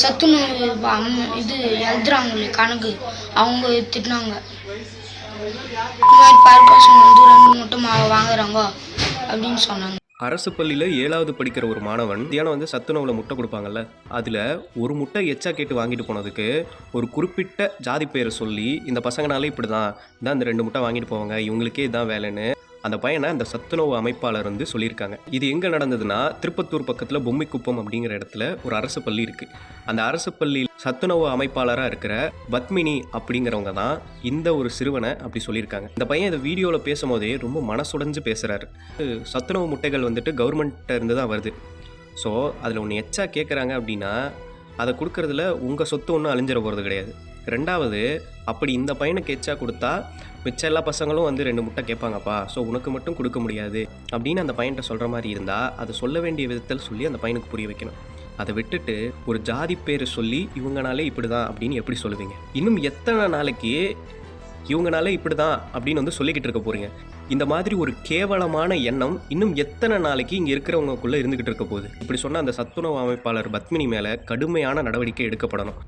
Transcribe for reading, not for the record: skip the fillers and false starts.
சத்துணவு இது எழுதுறாங்களே கணக்கு அவங்க திட்டினாங்க. இந்த மாதிரி பசங்க வந்து 2 மூட்டை மாவு வாங்குறாங்க அப்படின்னு சொன்னாங்க. அரசு பள்ளியில் 7வது படிக்கிற ஒரு மாணவன் தியானம் வந்து சத்துணவில் முட்டை கொடுப்பாங்கல்ல, அதில் ஒரு முட்டை எச்சா கேட்டு வாங்கிட்டு போனதுக்கு ஒரு குறிப்பிட்ட ஜாதி பேரை சொல்லி இந்த பசங்கனாலே இப்படி தான் இந்த 2 முட்டை வாங்கிட்டு போவாங்க, இவங்களுக்கே இதான் வேலைன்னு அந்த பையனை அந்த சத்துணவு அமைப்பாளர் வந்து சொல்லியிருக்காங்க. இது எங்கே நடந்ததுன்னா, திருப்பத்தூர் பக்கத்தில் பொம்மைக்குப்பம் அப்படிங்கிற இடத்துல ஒரு அரசு பள்ளி இருக்குது. அந்த அரசு பள்ளி சத்துணவு அமைப்பாளராக இருக்கிற பத்மினி அப்படிங்கிறவங்க தான் இந்த ஒரு சிறுவனை அப்படி சொல்லியிருக்காங்க. இந்த பையன் இந்த வீடியோவில் பேசும்போதே ரொம்ப மனசுடைஞ்சு பேசுகிறாரு. சத்துணவு முட்டைகள் வந்துட்டு கவர்மெண்ட்டை இருந்து தான் வருது. ஸோ அதில் ஒன்று எச்சா கேட்குறாங்க அப்படின்னா அதை கொடுக்கறதுல உங்கள் சொத்து ஒன்றும் அழிஞ்சிட போகிறது கிடையாது. 2வது, அப்படி இந்த பையனுக்கு எச்சா கொடுத்தா மிச்ச எல்லா பசங்களும் வந்து 2 முட்டை கேட்பாங்கப்பா, ஸோ உனக்கு மட்டும் கொடுக்க முடியாது அப்படின்னு அந்த பையன்கிட்ட சொல்கிற மாதிரி இருந்தால் அதை சொல்ல வேண்டிய விதத்தில் சொல்லி அந்த பையனுக்கு புரிய வைக்கணும். அதை விட்டுட்டு ஒரு ஜாதி பேர் சொல்லி இவங்கனாலே இப்படி தான் அப்படின்னு எப்படி சொல்லுவீங்க? இன்னும் எத்தனை நாளைக்கு இவங்கனாலே இப்படி தான் அப்படின்னு வந்து சொல்லிக்கிட்டு இருக்க போகிறீங்க? இந்த மாதிரி ஒரு கேவலமான எண்ணம் இன்னும் எத்தனை நாளைக்கு இங்கே இருக்கிறவங்களுக்குள்ளே இருந்துக்கிட்டு இருக்க போகுது? இப்படி சொன்ன அந்த சத்துணவு அமைப்பாளர் பத்மினி மேலே கடுமையான நடவடிக்கை எடுக்கப்படணும்.